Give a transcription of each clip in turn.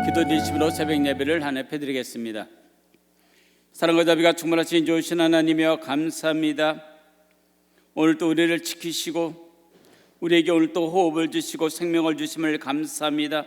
기도 진심으로 새벽 예배를 한입해드리겠습니다. 사랑과 자비가 충만하신 좋으신 하나님이여 감사합니다. 오늘도 우리를 지키시고 우리에게 오늘도 호흡을 주시고 생명을 주심을 감사합니다.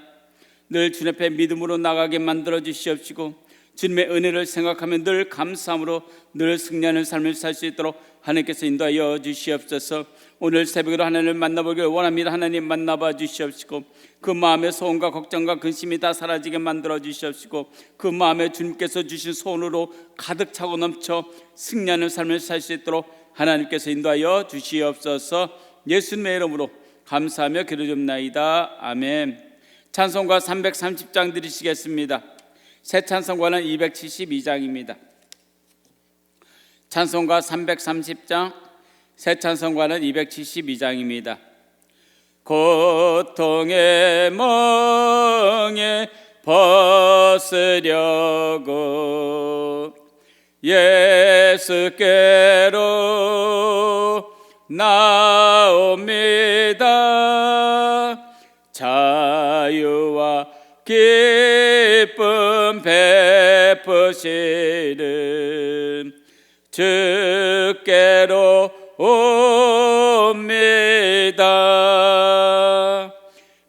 늘 주님 앞에 믿음으로 나가게 만들어 주시옵시고 주님의 은혜를 생각하며 늘 감사함으로 늘 승리하는 삶을 살 수 있도록 하나님께서 인도하여 주시옵소서. 오늘 새벽으로 하나님을 만나보길 원합니다. 하나님 만나봐 주시옵시고 그 마음의 소원과 걱정과 근심이 다 사라지게 만들어 주시옵시고 그 마음에 주님께서 주신 소원으로 가득 차고 넘쳐 승리하는 삶을 살 수 있도록 하나님께서 인도하여 주시옵소서. 예수님의 이름으로 감사하며 기도드립나이다. 아멘. 찬송가 330장 드리시겠습니다. 새 찬송가는 272장입니다. 찬송가 330장, 새 찬송가는 272장입니다. 고통의 멍에 벗으려고 예수께로 나옵니다. 자유와 기쁨 베푸시는 주께로 옵니다.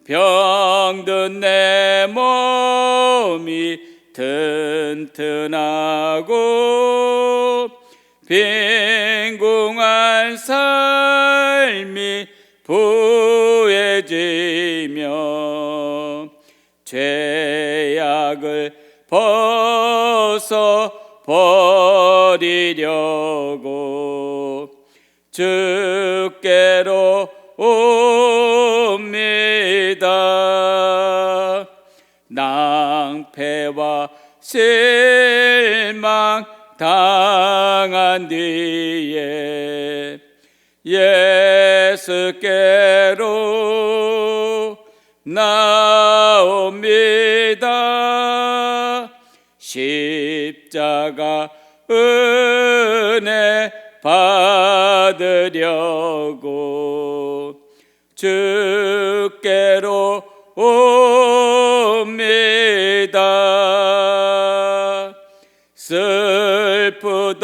병든 내 몸이 튼튼하고 빈궁한 삶이 부해지며 죄악을 벗어버리려고 주께로 옵니다. 낭패와 실망 당한 뒤에 예수께로 나옵니다. 십자가 은혜 받으려고 주께로 옵니다. 슬프던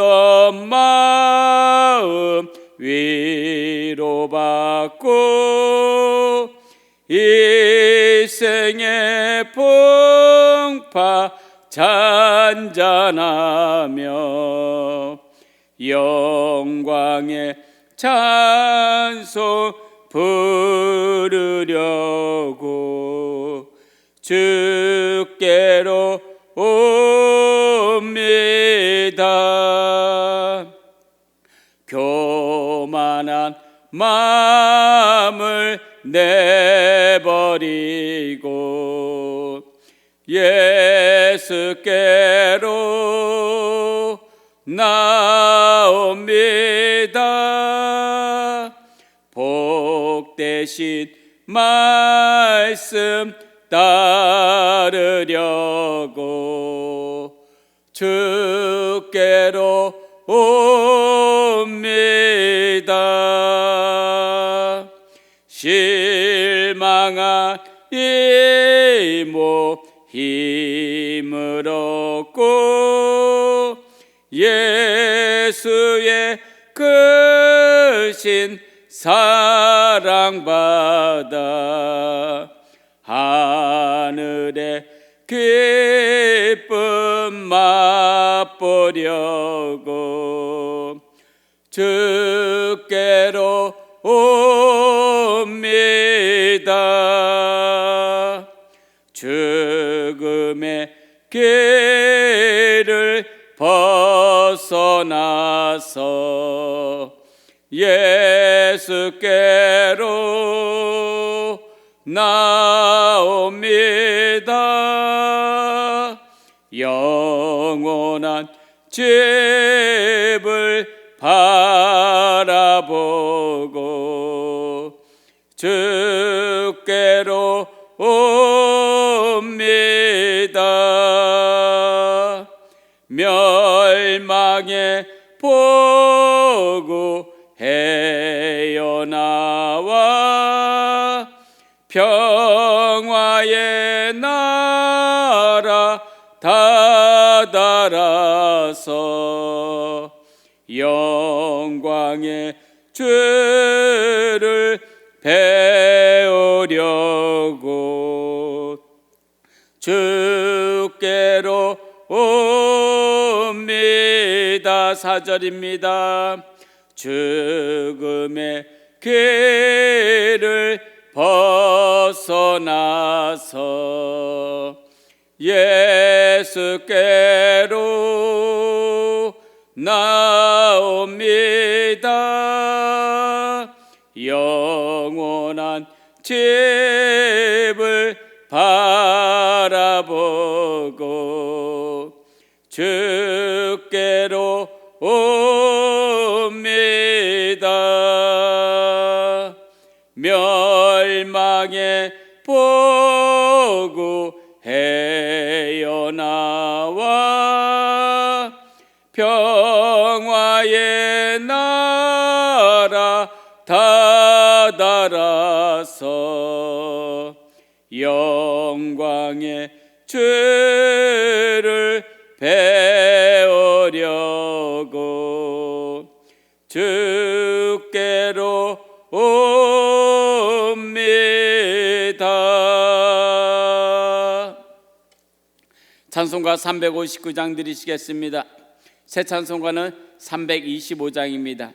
마음 위로받고 일생의 풍파 잔잔하며 영광의 찬송 부르려고 주께로 옵니다. 교만한 마음을 내버리고 예수께로 나옵니다. 복되신 말씀 따르려고 주께로 옵니다. 실망한 이모 힘을 얻고 예수의 크신 사랑받아 하늘의 기쁨 맛보려고 주께로 옵니다. 죽음의 길을 벗어나서 예수께로 나옵니다. 영원한 집을 바라보고 주께로 옵니다. 멸망의 보고 헤어나와 평화의 나 나서 영광의 주를 배우려고 주께로 옵니다. 4절입니다. 죽음의 길을 벗어나서 예수께로 나옵니다. 영원한 집을 바라보고 주께로 옵니다. 멸망의 보고 헤어나와 평화의 나라 다다라서 영광의 주를 배우려고 주께로 옵니다. 찬송가 359장 드리시겠습니다. 새 찬송가는 325장입니다.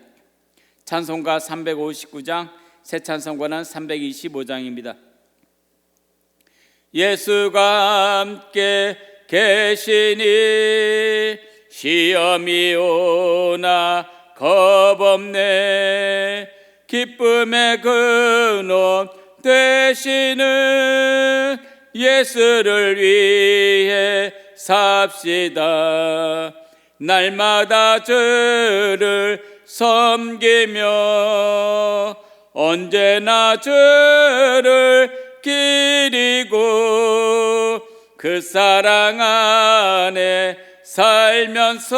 찬송가 359장, 새 찬송가는 325장입니다. 예수가 함께 계시니 시험이 오나 겁없네. 기쁨의 근원 되시는 예수를 위해 삽시다. 날마다 주를 섬기며 언제나 주를 기리고 그 사랑 안에 살면서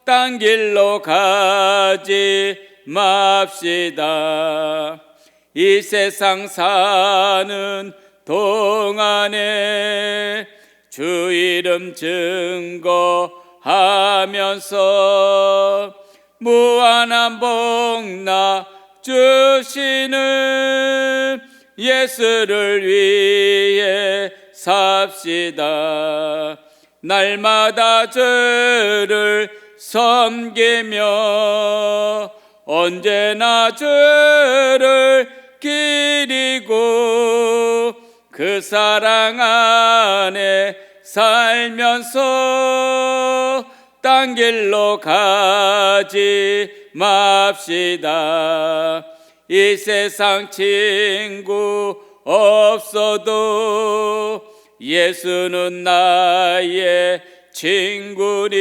딴 길로 가지 맙시다. 이 세상 사는 동안에 주 이름 증거하면서 무한한 복나 주시는 예수를 위해 삽시다. 날마다 주를 섬기며 언제나 주를 기리고 그 사랑 안에 살면서 딴 길로 가지 맙시다. 이 세상 친구 없어도 예수는 나의 친구니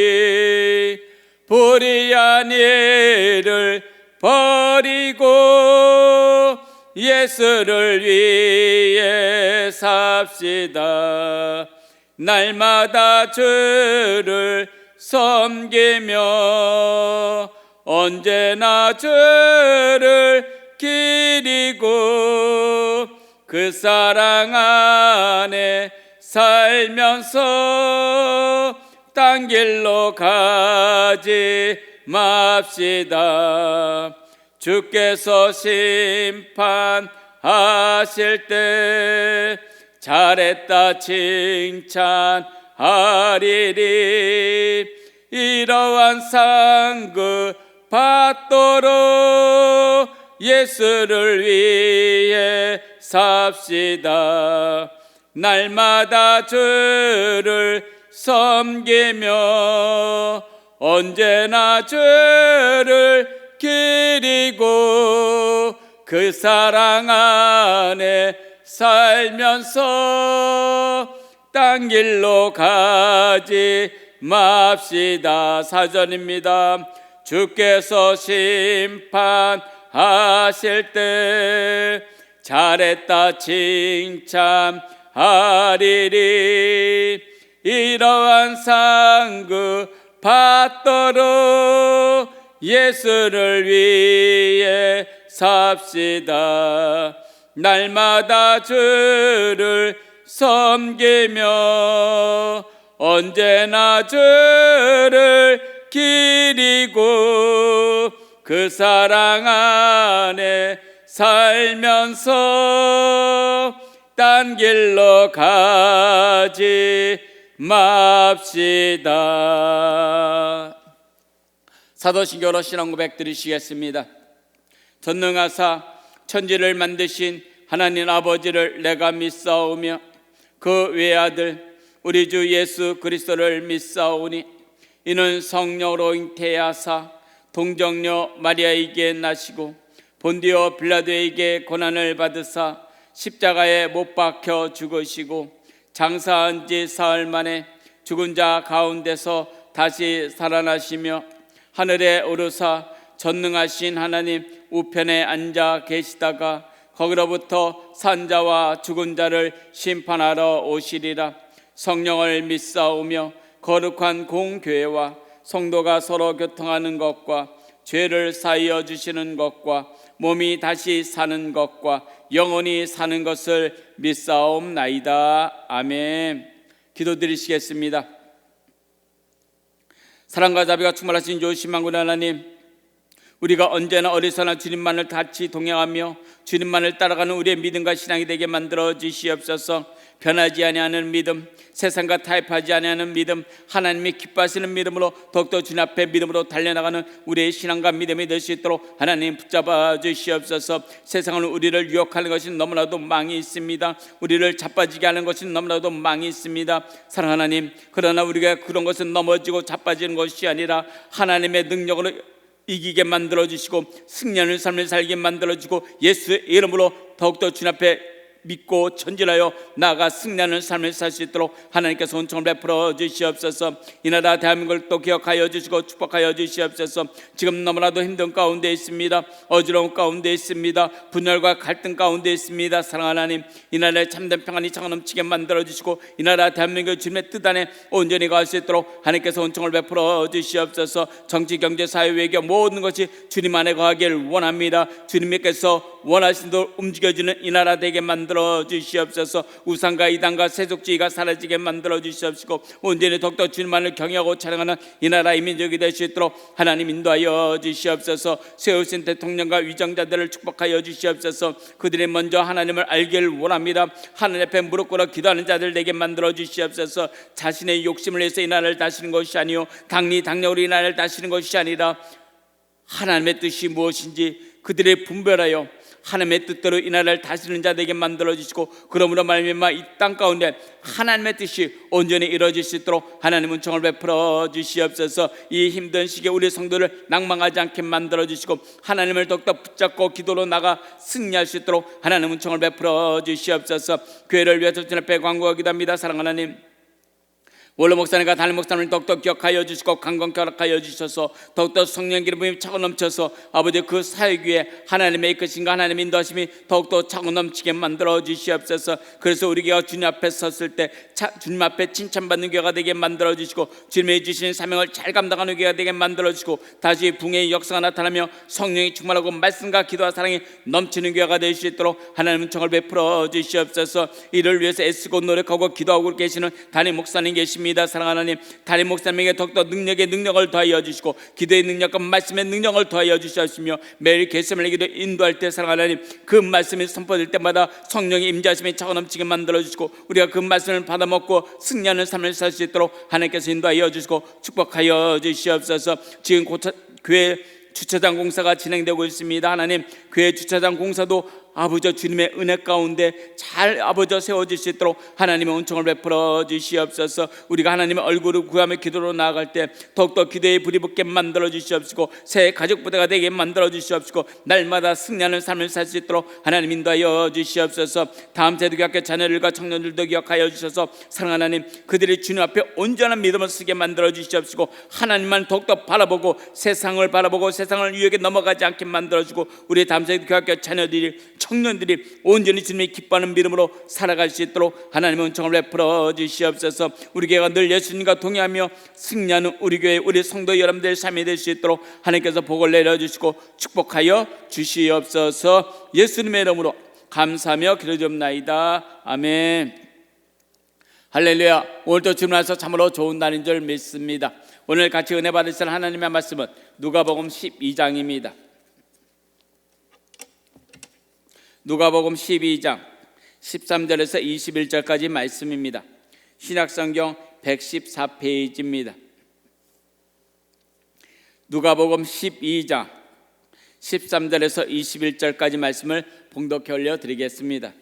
불의한 일을 버리고 예수를 위해 삽시다. 날마다 주를 섬기며 언제나 주를 기리고 그 사랑 안에 살면서 딴 길로 가지 맙시다. 주께서 심판하실 때 잘했다 칭찬하리리. 이러한 상급 받도록 예수를 위해 삽시다. 날마다 주를 섬기며 언제나 주를 기리고 그 사랑 안에 살면서 딴 길로 가지 맙시다. 4절입니다. 주께서 심판하실 때 잘했다 칭찬하리리. 이러한 상급 받도록 예수를 위해 삽시다. 날마다 주를 섬기며 언제나 저를 기리고 그 사랑 안에 살면서 딴 길로 가지 맙시다. 사도신경으로 신앙 고백 드리시겠습니다. 전능하사 천지를 만드신 하나님 아버지를 내가 믿사오며 그 외아들 우리 주 예수 그리스도를 믿사오니 이는 성령으로 잉태하사 동정녀 마리아에게 나시고 본디오 빌라도에게 고난을 받으사 십자가에 못 박혀 죽으시고 장사한 지 사흘 만에 죽은 자 가운데서 다시 살아나시며 하늘에 오르사 전능하신 하나님 우편에 앉아 계시다가 거기로부터 산자와 죽은 자를 심판하러 오시리라. 성령을 믿사오며 거룩한 공교회와 성도가 서로 교통하는 것과 죄를 사하여 주시는 것과 몸이 다시 사는 것과 영원히 사는 것을 믿사옵나이다. 아멘. 기도드리시겠습니다. 사랑과 자비가 충만하신 좋으신 만군 하나님, 우리가 언제나 어리석은 주님만을 같이 동행하며 주님만을 따라가는 우리의 믿음과 신앙이 되게 만들어 주시옵소서. 변하지 아니하는 믿음, 세상과 타협하지 아니하는 믿음, 하나님이 기뻐하시는 믿음으로 더욱더 주님 앞에 믿음으로 달려나가는 우리의 신앙과 믿음이 될 수 있도록 하나님 붙잡아 주시옵소서. 세상은 우리를 유혹하는 것이 너무나도 망이 있습니다. 우리를 자빠지게 하는 것이 너무나도 망이 있습니다. 사랑 하나님, 그러나 우리가 그런 것은 넘어지고 자빠지는 것이 아니라 하나님의 능력으로 이기게 만들어주시고 승리하는 삶을 살게 만들어주고 예수의 이름으로 더욱더 주님 앞에 믿고 전진하여 나아가 승리하는 삶을 살 수 있도록 하나님께서 은총을 베풀어 주시옵소서. 이 나라 대한민국을 또 기억하여 주시고 축복하여 주시옵소서. 지금 너무나도 힘든 가운데 있습니다. 어지러운 가운데 있습니다. 분열과 갈등 가운데 있습니다. 사랑하는 하나님, 이 나라의 참된 평안이 차고 넘치게 만들어 주시고 이 나라 대한민국 주님의 뜻 안에 온전히 갈 수 있도록 하나님께서 은총을 베풀어 주시옵소서. 정치, 경제, 사회, 외교 모든 것이 주님 안에 거하기를 원합니다. 주님께서 원하신 대로 움직여지는 이 나라 되게 만들어 주시옵소서. 우상과 이단과 세속주의가 사라지게 만들어 주시옵시고 온전히 더욱더 주님만을 경외하고 찬양하는 이 나라의 민족이 될 수 있도록 하나님 인도하여 주시옵소서. 세우신 대통령과 위정자들을 축복하여 주시옵소서. 그들이 먼저 하나님을 알기를 원합니다. 하나님 앞에 무릎 꿇어 기도하는 자들 되게 만들어 주시옵소서. 자신의 욕심을 위해서 이 나라를 다스리는 것이 아니요 당리당략으로 이 나라를 다스리는 것이 아니라 하나님의 뜻이 무엇인지 그들의 분별하여 하나님의 뜻대로 이 나라를 다스리는 자들에게 만들어주시고 그러므로 말미암아 이 땅 가운데 하나님의 뜻이 온전히 이루어질 수 있도록 하나님 은총을 베풀어 주시옵소서. 이 힘든 시기에 우리 성도를 낭망하지 않게 만들어주시고 하나님을 더욱더 붙잡고 기도로 나가 승리할 수 있도록 하나님 은총을 베풀어 주시옵소서. 교회를 위해서 주님 앞에 간구하기도 합니다. 사랑하는 하나님, 원로 목사님과 담임 목사님을 더욱더 기억하여 주시고 강건케 허락하여 주셔서 더욱더 성령 기름이 차고 넘쳐서 아버지 그 사역 위에 하나님의 이끄심과 하나님의 인도하심이 더욱더 차고 넘치게 만들어 주시옵소서. 그래서 우리가 주님 앞에 섰을 때 주님 앞에 칭찬받는 교회가 되게 만들어 주시고 주님의 주신 사명을 잘 감당하는 교회가 되게 만들어 주시고 다시 붕의 역사가 나타나며 성령이 충만하고 말씀과 기도와 사랑이 넘치는 교회가 될 수 있도록 하나님 은총을 베풀어 주시옵소서. 이를 위해서 애쓰고 노력하고 기도하고 계시는 담임 목사님 계십니다. 사랑하는 하나님, 담임 목사님에게 더욱더 능력의 능력을 더하여 주시고 기도의 능력과 말씀의 능력을 더하여 주시며 매일 개sem을 기도 인도할 때 사랑하는 하나님, 그 말씀이 선포될 때마다 성령의 임재하심이 차고 넘치게 만들어 주시고 우리가 그 말씀을 받아먹고 승리하는 삶을 살 수 있도록 하나님께서 인도하여 주시고 축복하여 주시옵소서. 지금 교회 주차장 공사가 진행되고 있습니다. 하나님, 교회 주차장 공사도 아버지 주님의 은혜 가운데 잘 아버지 세워질 수 있도록 하나님의 은총을 베풀어 주시옵소서. 우리가 하나님의 얼굴을 구하며 기도로 나아갈 때 더욱더 기도에 불이 붙게 만들어 주시옵시고 새 가족 부대가 되게 만들어 주시옵시고 날마다 승리하는 삶을 살 수 있도록 하나님 인도하여 주시옵소서. 다음 세대 학교 자녀들과 청년들도 기억하여 주셔서 사랑하는 하나님, 그들이 주님 앞에 온전한 믿음을 쓰게 만들어 주시옵시고 하나님만 더욱더 바라보고 세상을 바라보고 세상을 유혹에 넘어가지 않게 만들어주고 우리 다음 세대 교학교 자녀들이 청년들이 온전히 주님이 기뻐하는 믿음으로 살아갈 수 있도록 하나님의 은총을 베풀어 주시옵소서. 우리 교회가 늘 예수님과 동행하며 승리하는 우리 교회 우리 성도 여러분들의 삶이 될 수 있도록 하나님께서 복을 내려주시고 축복하여 주시옵소서. 예수님의 이름으로 감사하며 기도드립나이다. 아멘. 할렐루야. 오늘도 주님께서 참으로 좋은 날인 줄 믿습니다. 오늘 같이 은혜 받으실 하나님의 말씀은 누가복음 12장입니다. 누가복음 12장 13절에서 21절까지 말씀입니다. 신약성경 114페이지입니다. 누가복음 12장 13절에서 21절까지 말씀을 봉독해 올려드리겠습니다.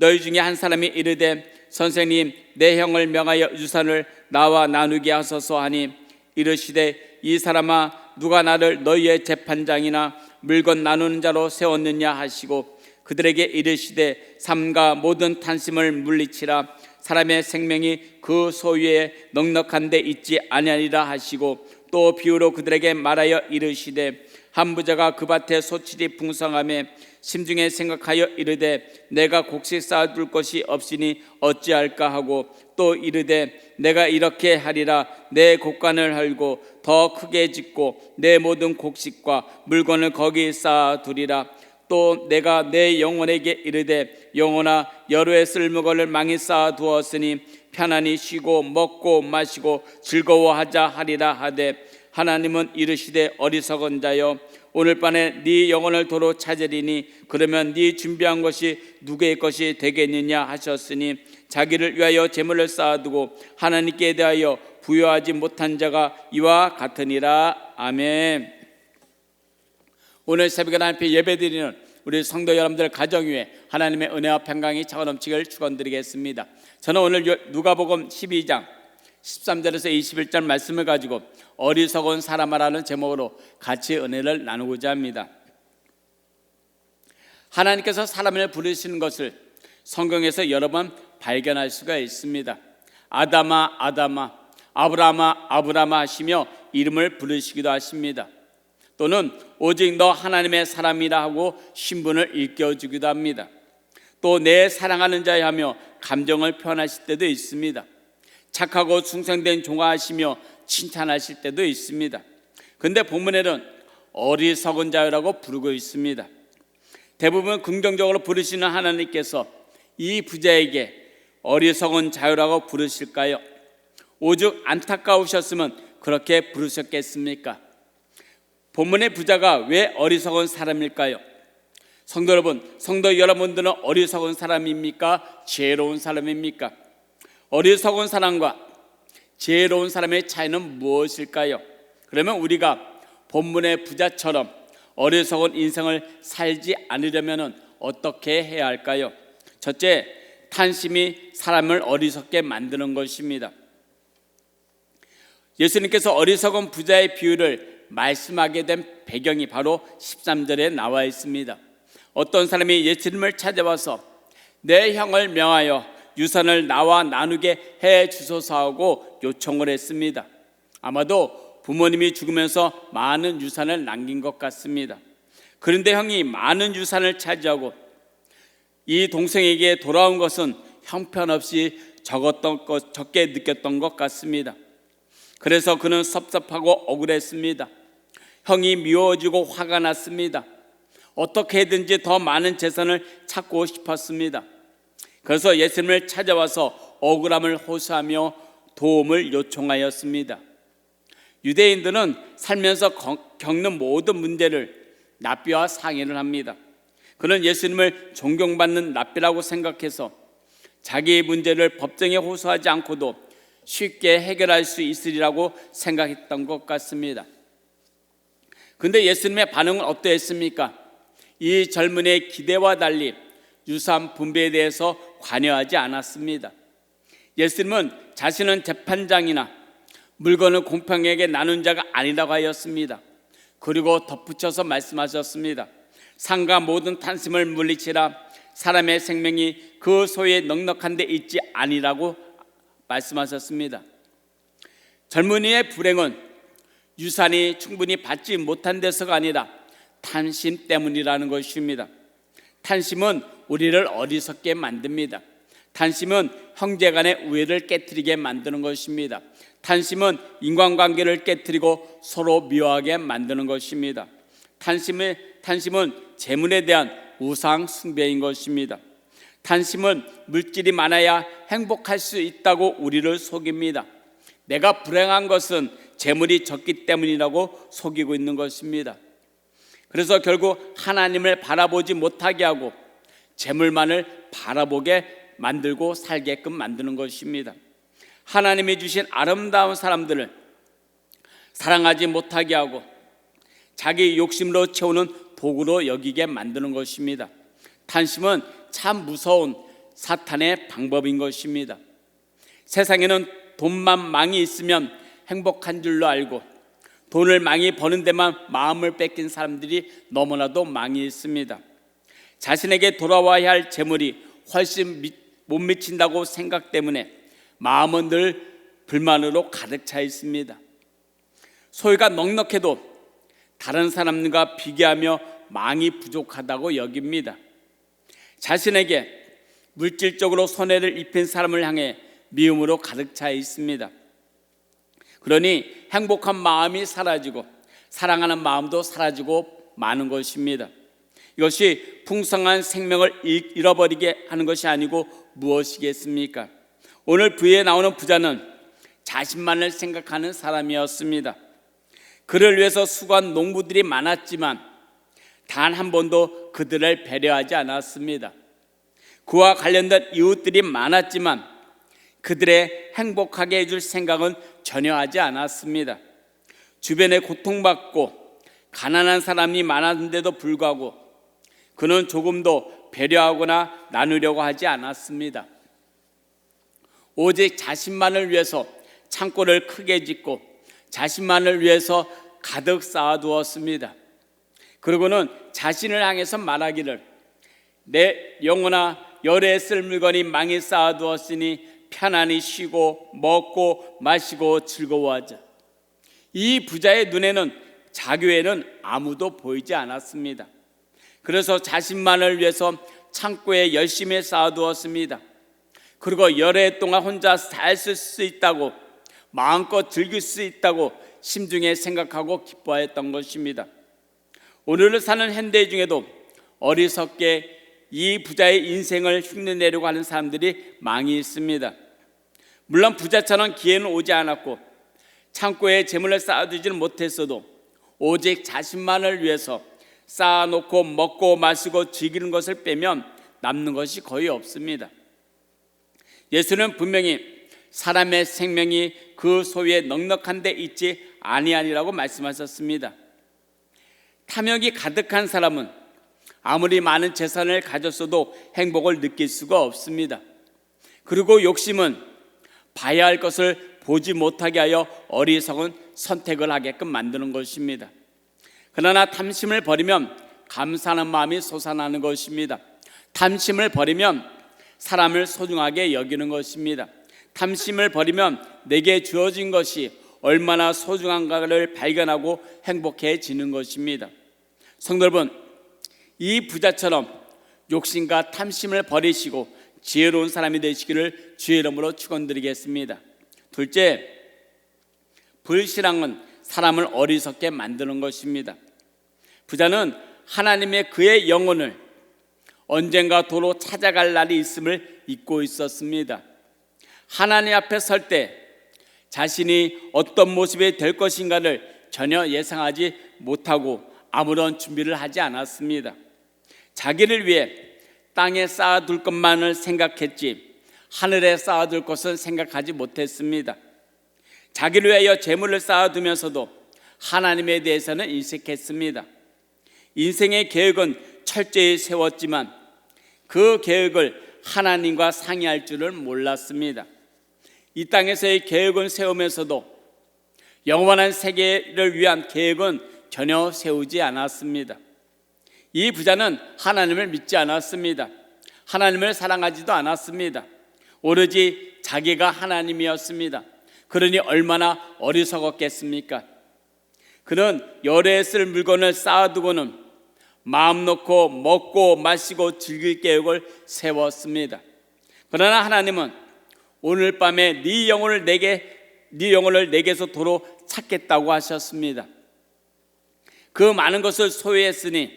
너희 중에 한 사람이 이르되 선생님 내 형을 명하여 유산을 나와 나누게 하소서 하니 이르시되 이 사람아 누가 나를 너희의 재판장이나 물건 나누는 자로 세웠느냐 하시고 그들에게 이르시되 삼가 모든 탄심을 물리치라 사람의 생명이 그 소유에 넉넉한 데 있지 아니하리라 하시고 또 비유로 그들에게 말하여 이르시되 한 부자가 그 밭에 소출이 풍성하며 심중에 생각하여 이르되 내가 곡식 쌓아둘 것이 없으니 어찌할까 하고 또 이르되 내가 이렇게 하리라 내 곡간을 헐고 더 크게 짓고 내 모든 곡식과 물건을 거기 쌓아두리라 또 내가 내 영혼에게 이르되 영혼아 여로의 쓸모거를 많이 쌓아두었으니 편안히 쉬고 먹고 마시고 즐거워하자 하리라 하되 하나님은 이르시되 어리석은 자여 오늘 밤에 네 영혼을 도로 찾으리니 그러면 네 준비한 것이 누구의 것이 되겠느냐 하셨으니 자기를 위하여 재물을 쌓아두고 하나님께 대하여 부여하지 못한 자가 이와 같으니라. 아멘. 오늘 새벽에 하나님께 예배드리는 우리 성도 여러분들 가정 위에 하나님의 은혜와 평강이 차고 넘치기를 축원드리겠습니다. 저는 오늘 누가복음 12장 13절에서 21절 말씀을 가지고 어리석은 사람아라는 제목으로 같이 은혜를 나누고자 합니다. 하나님께서 사람을 부르시는 것을 성경에서 여러 번 발견할 수가 있습니다. 아담아 아담아 아브라함아 아브라함아 하시며 이름을 부르시기도 하십니다. 또는 오직 너 하나님의 사람이라 하고 신분을 일깨워주기도 합니다. 또 내 사랑하는 자여 하며 감정을 표현하실 때도 있습니다. 착하고 충성된 종아 하시며 칭찬하실 때도 있습니다. 그런데 본문에는 어리석은 자여라고 부르고 있습니다. 대부분 긍정적으로 부르시는 하나님께서 이 부자에게 어리석은 자여라고 부르실까요? 오죽 안타까우셨으면 그렇게 부르셨겠습니까? 본문의 부자가 왜 어리석은 사람일까요? 성도 여러분, 성도 여러분들은 어리석은 사람입니까? 지혜로운 사람입니까? 어리석은 사람과 지혜로운 사람의 차이는 무엇일까요? 그러면 우리가 본문의 부자처럼 어리석은 인생을 살지 않으려면 어떻게 해야 할까요? 첫째, 탄심이 사람을 어리석게 만드는 것입니다. 예수님께서 어리석은 부자의 비유를 말씀하게 된 배경이 바로 13절에 나와 있습니다. 어떤 사람이 예수님을 찾아와서 내 형을 명하여 유산을 나와 나누게 해 주소서 하고 요청을 했습니다. 아마도 부모님이 죽으면서 많은 유산을 남긴 것 같습니다. 그런데 형이 많은 유산을 차지하고 이 동생에게 돌아온 것은 형편없이 적게 느꼈던 것 같습니다. 그래서 그는 섭섭하고 억울했습니다. 형이 미워지고 화가 났습니다. 어떻게든지 더 많은 재산을 찾고 싶었습니다. 그래서 예수님을 찾아와서 억울함을 호소하며 도움을 요청하였습니다. 유대인들은 살면서 겪는 모든 문제를 랍비와 상의를 합니다. 그는 예수님을 존경받는 랍비라고 생각해서 자기의 문제를 법정에 호소하지 않고도 쉽게 해결할 수 있으리라고 생각했던 것 같습니다. 그런데 예수님의 반응은 어떠했습니까? 이 젊은이의 기대와 달리 유산 분배에 대해서 관여하지 않았습니다. 예수님은 자신은 재판장이나 물건을 공평하게 나눈 자가 아니라고 하였습니다. 그리고 덧붙여서 말씀하셨습니다. 상가 모든 탄심을 물리치라 사람의 생명이 그 소유에 넉넉한 데 있지 아니라고 말씀하셨습니다. 젊은이의 불행은 유산이 충분히 받지 못한 데서가 아니라 탄심 때문이라는 것입니다. 탄심은 우리를 어리석게 만듭니다. 탄심은 형제간의 우애를 깨트리게 만드는 것입니다. 탄심은 인간관계를 깨트리고 서로 미워하게 만드는 것입니다. 탄심은 재물에 대한 우상 숭배인 것입니다. 탐심은 물질이 많아야 행복할 수 있다고 우리를 속입니다. 내가 불행한 것은 재물이 적기 때문이라고 속이고 있는 것입니다. 그래서 결국 하나님을 바라보지 못하게 하고 재물만을 바라보게 만들고 살게끔 만드는 것입니다. 하나님이 주신 아름다운 사람들을 사랑하지 못하게 하고 자기 욕심으로 채우는 도구로 여기게 만드는 것입니다. 탐심은 참 무서운 사탄의 방법인 것입니다. 세상에는 돈만 많이 있으면 행복한 줄로 알고 돈을 많이 버는 데만 마음을 뺏긴 사람들이 너무나도 많이 있습니다. 자신에게 돌아와야 할 재물이 훨씬 못 미친다고 생각 때문에 마음은 늘 불만으로 가득 차 있습니다. 소유가 넉넉해도 다른 사람과 비교하며 많이 부족하다고 여깁니다. 자신에게 물질적으로 손해를 입힌 사람을 향해 미움으로 가득 차 있습니다. 그러니 행복한 마음이 사라지고 사랑하는 마음도 사라지고 마는 것입니다. 이것이 풍성한 생명을 잃어버리게 하는 것이 아니고 무엇이겠습니까? 오늘 부에 나오는 부자는 자신만을 생각하는 사람이었습니다. 그를 위해서 수고한 농부들이 많았지만 단 한 번도 그들을 배려하지 않았습니다. 그와 관련된 이웃들이 많았지만 그들의 행복하게 해줄 생각은 전혀 하지 않았습니다. 주변에 고통받고 가난한 사람이 많았는데도 불구하고 그는 조금도 배려하거나 나누려고 하지 않았습니다. 오직 자신만을 위해서 창고를 크게 짓고 자신만을 위해서 가득 쌓아두었습니다. 그리고는 자신을 향해서 말하기를 내 영혼아 열에 쓸 물건이 많이 쌓아두었으니 편안히 쉬고 먹고 마시고 즐거워하자. 이 부자의 눈에는 자기 외에는 아무도 보이지 않았습니다. 그래서 자신만을 위해서 창고에 열심히 쌓아두었습니다. 그리고 열해 동안 혼자 살 수 있다고 마음껏 즐길 수 있다고 심중에 생각하고 기뻐했던 것입니다. 오늘을 사는 현대 중에도 어리석게 이 부자의 인생을 흉내내려고 하는 사람들이 많이 있습니다. 물론 부자처럼 기회는 오지 않았고 창고에 재물을 쌓아두지는 못했어도 오직 자신만을 위해서 쌓아놓고 먹고 마시고 즐기는 것을 빼면 남는 것이 거의 없습니다. 예수는 분명히 사람의 생명이 그 소유에 넉넉한 데 있지 아니하니라고 말씀하셨습니다. 탐욕이 가득한 사람은 아무리 많은 재산을 가졌어도 행복을 느낄 수가 없습니다. 그리고 욕심은 봐야 할 것을 보지 못하게 하여 어리석은 선택을 하게끔 만드는 것입니다. 그러나 탐심을 버리면 감사하는 마음이 솟아나는 것입니다. 탐심을 버리면 사람을 소중하게 여기는 것입니다. 탐심을 버리면 내게 주어진 것이 얼마나 소중한가를 발견하고 행복해지는 것입니다. 성도 여러분, 이 부자처럼 욕심과 탐심을 버리시고 지혜로운 사람이 되시기를 주의 이름으로 축원드리겠습니다. 둘째, 불신앙은 사람을 어리석게 만드는 것입니다. 부자는 하나님의 그의 영혼을 언젠가 도로 찾아갈 날이 있음을 잊고 있었습니다. 하나님 앞에 설 때 자신이 어떤 모습이 될 것인가를 전혀 예상하지 못하고 아무런 준비를 하지 않았습니다. 자기를 위해 땅에 쌓아둘 것만을 생각했지 하늘에 쌓아둘 것은 생각하지 못했습니다. 자기를 위하여 재물을 쌓아두면서도 하나님에 대해서는 인식했습니다. 인생의 계획은 철저히 세웠지만 그 계획을 하나님과 상의할 줄을 몰랐습니다. 이 땅에서의 계획은 세우면서도 영원한 세계를 위한 계획은 전혀 세우지 않았습니다. 이 부자는 하나님을 믿지 않았습니다. 하나님을 사랑하지도 않았습니다. 오로지 자기가 하나님이었습니다. 그러니 얼마나 어리석었겠습니까? 그는 열에 쓸 물건을 쌓아두고는 마음 놓고 먹고 마시고 즐길 계획을 세웠습니다. 그러나 하나님은 오늘 밤에 네 영혼을 내게서 도로 찾겠다고 하셨습니다. 그 많은 것을 소유했으니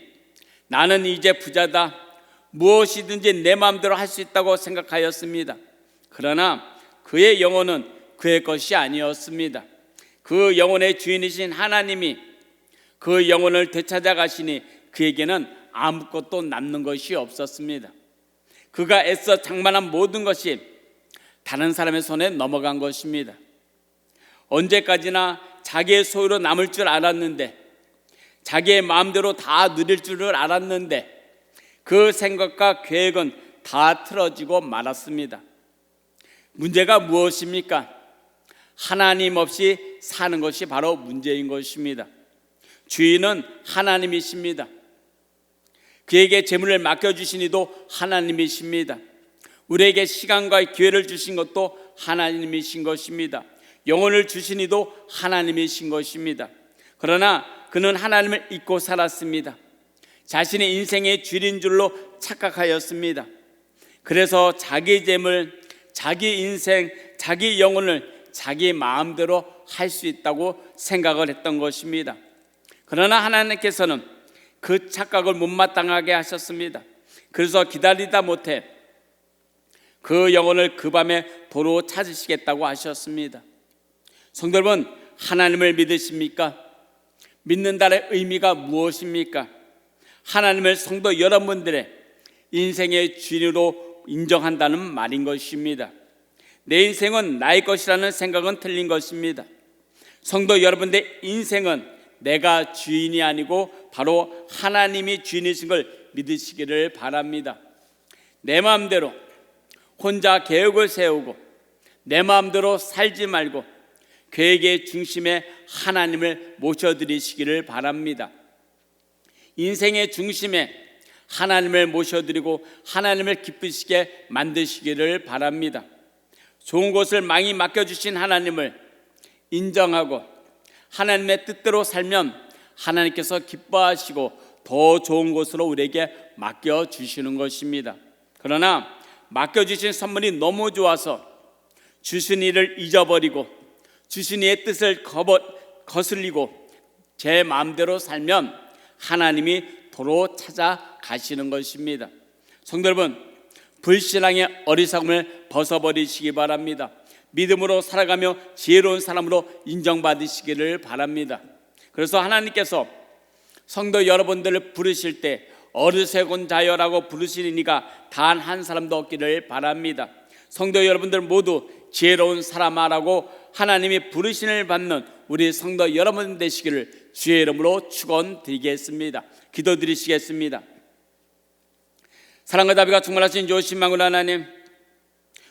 나는 이제 부자다. 무엇이든지 내 마음대로 할 수 있다고 생각하였습니다. 그러나 그의 영혼은 그의 것이 아니었습니다. 그 영혼의 주인이신 하나님이 그 영혼을 되찾아 가시니 그에게는 아무것도 남는 것이 없었습니다. 그가 애써 장만한 모든 것이 다른 사람의 손에 넘어간 것입니다. 언제까지나 자기의 소유로 남을 줄 알았는데, 자기의 마음대로 다 누릴 줄을 알았는데 그 생각과 계획은 다 틀어지고 말았습니다. 문제가 무엇입니까? 하나님 없이 사는 것이 바로 문제인 것입니다. 주인은 하나님이십니다. 그에게 재물을 맡겨주신 이도 하나님이십니다. 우리에게 시간과 기회를 주신 것도 하나님이신 것입니다. 영혼을 주신 이도 하나님이신 것입니다. 그러나 그는 하나님을 잊고 살았습니다. 자신의 인생의 주인인 줄로 착각하였습니다. 그래서 자기 재물, 자기 인생, 자기 영혼을 자기 마음대로 할 수 있다고 생각을 했던 것입니다. 그러나 하나님께서는 그 착각을 못마땅하게 하셨습니다. 그래서 기다리다 못해 그 영혼을 그 밤에 도로 찾으시겠다고 하셨습니다. 성도 여러분, 하나님을 믿으십니까? 믿는다는 의미가 무엇입니까? 하나님을 성도 여러분들의 인생의 주인으로 인정한다는 말인 것입니다. 내 인생은 나의 것이라는 생각은 틀린 것입니다. 성도 여러분들의 인생은 내가 주인이 아니고 바로 하나님이 주인이신 걸 믿으시기를 바랍니다. 내 마음대로 혼자 계획을 세우고 내 마음대로 살지 말고 계획의 중심에 하나님을 모셔드리시기를 바랍니다. 인생의 중심에 하나님을 모셔드리고 하나님을 기쁘시게 만드시기를 바랍니다. 좋은 것을 많이 맡겨주신 하나님을 인정하고 하나님의 뜻대로 살면 하나님께서 기뻐하시고 더 좋은 것으로 우리에게 맡겨주시는 것입니다. 그러나 맡겨주신 선물이 너무 좋아서 주신 일을 잊어버리고 주신 이의 뜻을 거슬리고 제 마음대로 살면 하나님이 도로 찾아가시는 것입니다. 성도 여러분, 불신앙의 어리석음을 벗어버리시기 바랍니다. 믿음으로 살아가며 지혜로운 사람으로 인정받으시기를 바랍니다. 그래서 하나님께서 성도 여러분들을 부르실 때 어리석은 자여라고 부르시는 이가 단 한 사람도 없기를 바랍니다. 성도 여러분들 모두 지혜로운 사람아라고 하나님이 부르심을 받는 우리 성도 여러분 되시기를 주의 이름으로 축원드리겠습니다. 기도드리시겠습니다. 사랑과 자비가 충만하신 좋으신 만군 하나님,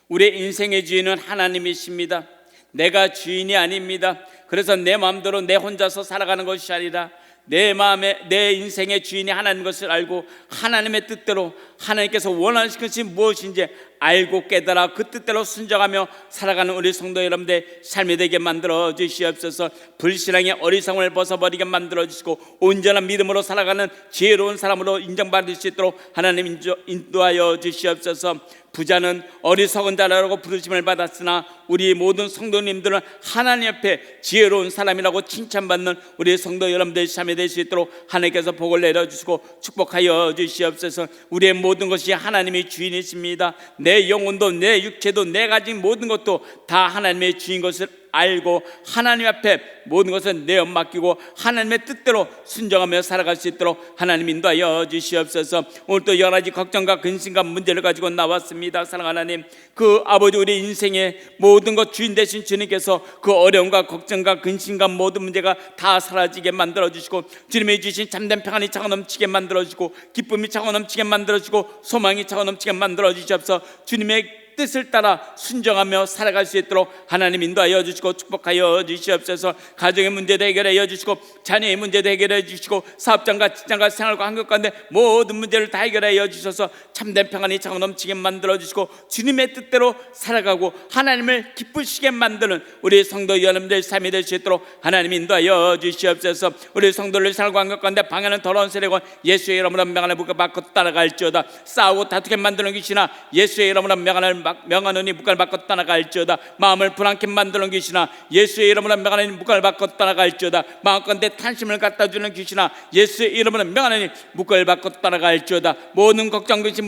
우리의 인생의 주인은 하나님이십니다. 내가 주인이 아닙니다. 그래서 내 마음대로 내 혼자서 살아가는 것이 아니라 내 마음에 내 인생의 주인이 하나님 것을 알고 하나님의 뜻대로 하나님께서 원하시는 것이 무엇인지 알고 깨달아 그 뜻대로 순종하며 살아가는 우리 성도 여러분들의 삶이 되게 만들어 주시옵소서. 불신앙의 어리석음을 벗어버리게 만들어 주시고 온전한 믿음으로 살아가는 지혜로운 사람으로 인정받을 수 있도록 하나님 인도하여 주시옵소서. 부자는 어리석은 자라고 부르심을 받았으나 우리 모든 성도님들은 하나님 앞에 지혜로운 사람이라고 칭찬받는 우리 성도 여러분들의 삶이 될 수 있도록 하나님께서 복을 내려주시고 축복하여 주시옵소서. 우리의 모든 것이 하나님이 주인이십니다. 내 영혼도 내 육체도 내 가진 모든 것도 다 하나님의 주인 것을 알고 하나님 앞에 모든 것을 내어 맡기고 하나님의 뜻대로 순종하며 살아갈 수 있도록 하나님 인도하여 주시옵소서. 오늘도 여러 가지 걱정과 근심과 문제를 가지고 나왔습니다. 사랑하는 하나님, 그 아버지 우리 인생의 모든 것 주인 되신 주님께서 그 어려움과 걱정과 근심과 모든 문제가 다 사라지게 만들어 주시고 주님이 주신 참된 평안이 차고 넘치게 만들어 주시고 기쁨이 차고 넘치게 만들어 주시고 소망이 차고 넘치게 만들어 주시옵소서. 주님의 뜻을 따라 순종하며 살아갈 수 있도록 하나님 인도하여 주시고 축복하여 주시옵소서. 가정의 문제도 해결하여 주시고 자녀의 문제도 해결해 주시고 사업장과 직장과 생활과 환경 가운데 모든 문제를 다 해결하여 주셔서 참된 평안이 차고 넘치게 만들어 주시고 주님의 뜻대로 살아가고 하나님을 기쁘시게 만드는 우리 성도 여러분들 삶이 될 수 있도록 하나님 인도하여 주시옵소서. 우리 성도를 생활과 환경 가운데 방해하는 더러운 세력은 예수의 이름으로 명하는 무게 받고 따라갈지어다. 싸우고 다투게 만드는 귀신아 예수의 이름으로 명하는 명하노니 묵과를 받고 떠나갈지어다. 마음을 불안케 만드는 귀신아 예수의 이름으로 명하노니 묵과를 받고 떠나갈지어다. 마음가운데 탄심을 갖다주는 귀신아 예수의 이름으로 명하노니 묵과를 받고 떠나갈지어다. 모든 걱정 근심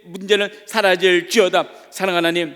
문제는 사라질지어다. 사랑하는 하나님,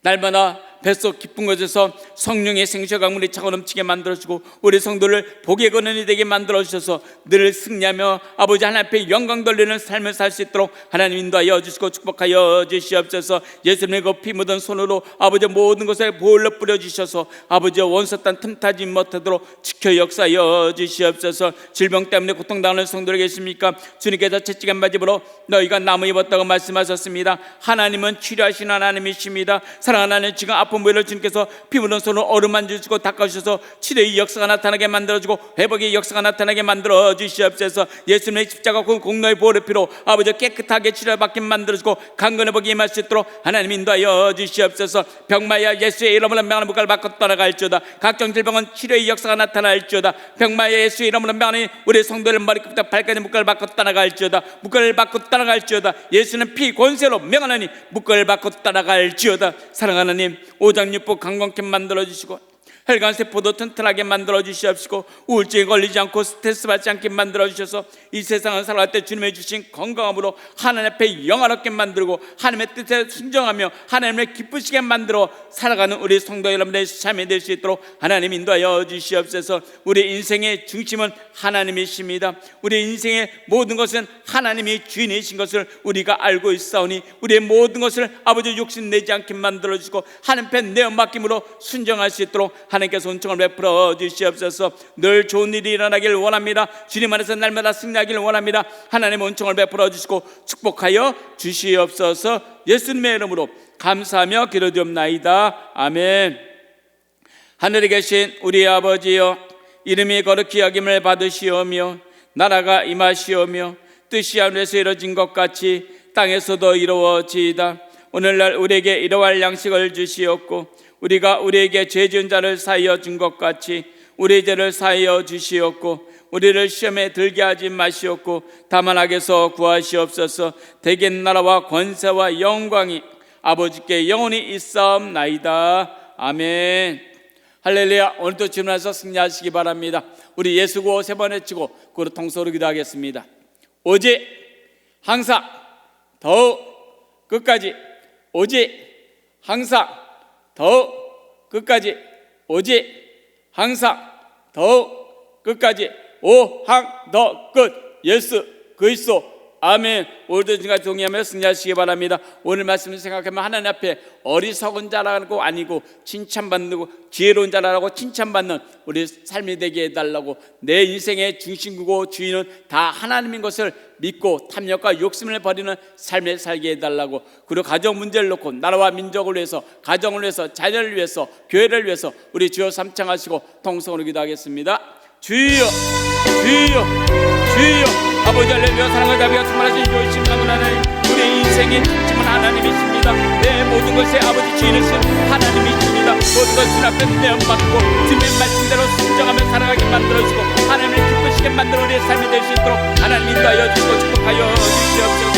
날마다 뱃속 깊은 곳에서 성령의 생수의 강물이 차고 넘치게 만들어주고 우리 성도를 복의 근원이 되게 만들어주셔서 늘 승리하며 아버지 하나님 앞에 영광 돌리는 삶을 살 수 있도록 하나님 인도하여 주시고 축복하여 주시옵소서. 예수님의 그 피 묻은 손으로 아버지 모든 것에 보혈로 뿌려주셔서 아버지 원수탄 틈타지 못하도록 지켜 역사하여 주시옵소서. 질병 때문에 고통당하는 성도들 계십니까? 주님께서 채찍에 맞음으로 너희가 나무 입었다고 말씀하셨습니다. 하나님은 치료하시는 하나님이십니다. 사랑하는 하나님, 지금 아픈 부위를 주님께서 피 묻은 손으로 어루만 주시고 닦아주셔서 치료의 역사가 나타나게 만들어주고 회복의 역사가 나타나게 만들어 주시옵소서. 예수님의 십자가 공로의 보혈의 피로 아버지 깨끗하게 치료받게 만들어주고 강건회복이 임할 수 있도록 하나님 인도하여 주시옵소서. 병마야 예수의 이름으로 명하는 묵과를 받고 떠나갈지어다. 각종 질병은 치료의 역사가 나타날지어다. 병마야 예수의 이름으로 명하는 우리 성도를 머리끝부터 발까지 묵과를 받고 떠나갈지어다. 묵과를 받고 떠나갈지어다. 예수는 피 권세로 명하노니 묵과를 받고 떠나갈지어다. 사랑하는 하나님, 오장육부 강건케 만들어주시고 혈관 세포도 튼튼하게 만들어 주시옵시고 우울증에 걸리지 않고 스트레스 받지 않게 만들어 주셔서 이 세상을 살아갈 때 주님의 주신 건강함으로 하나님 앞에 영화롭게 만들고 하나님의 뜻에 순종하며 하나님을 기쁘시게 만들어 살아가는 우리 성도 여러분들의 삶이 될 수 있도록 하나님 인도하여 주시옵소서. 우리 인생의 중심은 하나님이십니다. 우리 인생의 모든 것은 하나님이 주인이신 것을 우리가 알고 있사오니 우리의 모든 것을 아버지 욕심내지 않게 만들어 주시고 하나님 앞에 내어 맡김으로 순종할 수 있도록 하나님께서 은총을 베풀어 주시옵소서. 늘 좋은 일이 일어나길 원합니다. 주님 안에서 날마다 승리하길 원합니다. 하나님의 은총을 베풀어 주시고 축복하여 주시옵소서. 예수님의 이름으로 감사하며 기도드리옵나이다. 아멘. 하늘에 계신 우리 아버지여, 이름이 거룩히 여김을 받으시오며 나라가 임하시오며 뜻이 하늘에서 이루어진 것 같이 땅에서도 이루어지이다. 오늘날 우리에게 일용할 양식을 주시옵고 우리가 우리에게 죄 지은 자를 사하여 준 것 같이 우리 죄를 사하여 주시옵고 우리를 시험에 들게 하지 마시옵고 다만 악에서 구하시옵소서. 대개 나라와 권세와 영광이 아버지께 영원히 있사옵나이다. 아멘. 할렐루야. 오늘도 주님께서 승리하시기 바랍니다. 우리 예수 구호 3번 외치고 그로 통성으로 기도하겠습니다. 오직 항상 더욱 끝까지, 오직 항상 더욱 끝까지, 오직 항상 더욱 끝까지, 오항 더 끝 예수 그리스도. 아멘. 오늘도 지금까지 동의하며 승리하시기 바랍니다. 오늘 말씀을 생각하면 하나님 앞에 어리석은 자라고 아니고 칭찬받는, 지혜로운 자라고 칭찬받는 우리 삶이 되게 해달라고, 내 인생의 중심이고 주인은 다 하나님인 것을 믿고 탐욕과 욕심을 버리는 삶을 살게 해달라고, 그리고 가정 문제를 놓고 나라와 민족을 위해서, 가정을 위해서, 자녀를 위해서, 교회를 위해서 우리 주여 삼창하시고 통성으로 기도하겠습니다. 주여 주여 주여. 아버지 할렐루야. 사랑과 자비가 충만하신 좋으신 하나님, 우리 인생의 중심은 하나님이십니다. 내 모든 것의 아버지 주인이신 하나님이십니다. 모든 것 주님 앞에 내어받고 주님의 말씀대로 순종하며 살아가게 만들어주시고 하나님을 기쁘시게 만들어 우리의 삶이 될 수 있도록 하나님 인도하여 주시고 축복하여 주시옵소서.